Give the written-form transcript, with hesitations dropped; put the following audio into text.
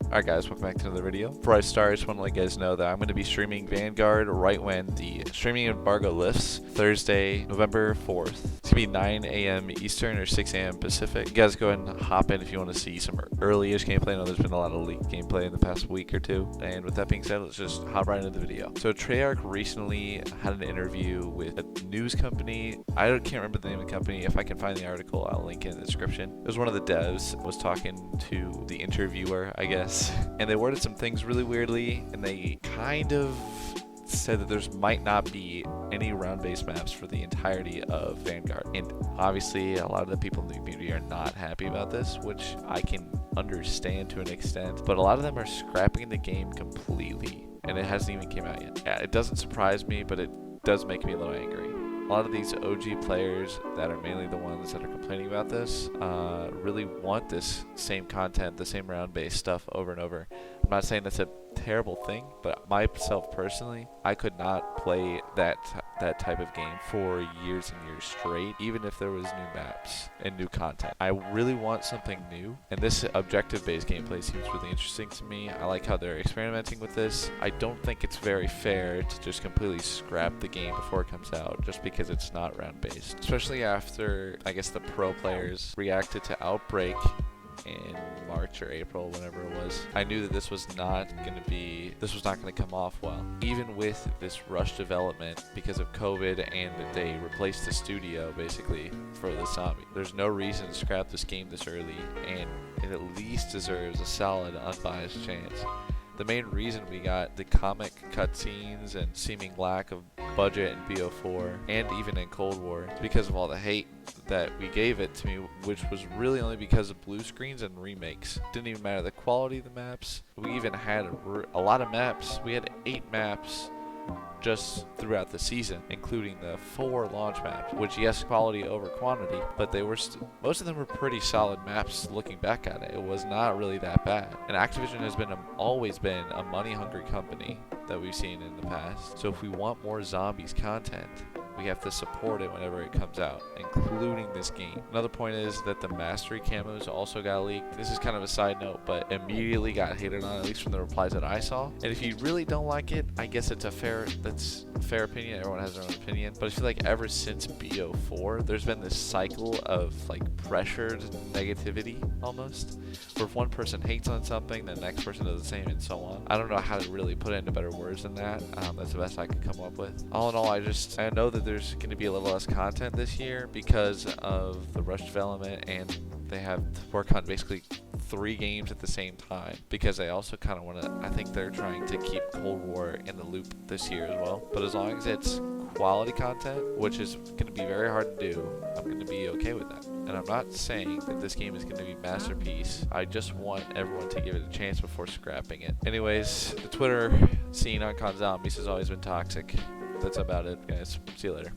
Alright guys, welcome back to another video. Before I start, I just want to let you guys know that I'm going to be streaming Vanguard right when the streaming embargo lifts, Thursday, November 4th. It's going to be 9 a.m. Eastern or 6 a.m. Pacific. You guys go ahead and hop in if you want to see some early-ish gameplay. I know there's been a lot of leaked gameplay in the past week or two. And with that being said, let's just hop right into the video. So Treyarch recently had an interview with a news company. I can't remember the name of the company. If I can find the article, I'll link it in the description. It was one of the devs was talking to the interviewer, I guess. And they worded some things really weirdly, and they kind of said that there's might not be any round-based maps for the entirety of Vanguard. And obviously, a lot of the people in the community are not happy about this, which I can understand to an extent. But a lot of them are scrapping the game completely, and it hasn't even came out yet. It doesn't surprise me, but it does make me a little angry. A lot of these OG players that are mainly the ones that are complaining about this really want this same content, the same round-based stuff over and over. I'm not saying that's a terrible thing, but myself personally, I could not play that type of game for years and years straight, even if there was new maps and new content. I really want something new, and this objective-based gameplay seems really interesting to me. I like how they're experimenting with this. I don't think it's very fair to just completely scrap the game before it comes out just because it's not round-based, especially after, I guess, the pro players reacted to Outbreak in March or April, whenever it was. I knew that this was not going to come off well. Even with this rush development because of COVID, and that they replaced the studio basically for the zombie. There's no reason to scrap this game this early, and it at least deserves a solid, unbiased chance. The main reason we got the comic cutscenes and seeming lack of budget in BO4 and even in Cold War is because of all the hate that we gave it to me, which was really only because of blue screens and remakes. Didn't even matter the quality of the maps. We even had a lot of maps. We had 8 maps just throughout the season, including the 4 launch maps, which, yes, quality over quantity, but they were most of them were pretty solid maps. Looking back at it, it was not really that bad. And Activision has always been a money-hungry company that we've seen in the past. So if we want more zombies content, we have to support it whenever it comes out, including this game. Another point is that the mastery camos also got leaked. This is kind of a side note, but immediately got hated on, at least from the replies that I saw. And if you really don't like it, I guess that's a fair opinion. Everyone has their own opinion. But I feel like ever since BO4, there's been this cycle of like pressured negativity almost, where if one person hates on something, the next person does the same, and so on. I don't know how to really put it into better words than that. That's the best I could come up with. All in all, I know that there's going to be a little less content this year because of the rush development, and they have to work on basically 3 games at the same time, because they also kind of want to, I think they're trying to keep Cold War in the loop this year as well. But as long as it's quality content, which is going to be very hard to do, I'm going to be okay with that. And I'm not saying that this game is going to be masterpiece. I just want everyone to give it a chance before scrapping it. Anyways, the Twitter scene on COD Zombies has always been toxic. That's about it, guys. See you later.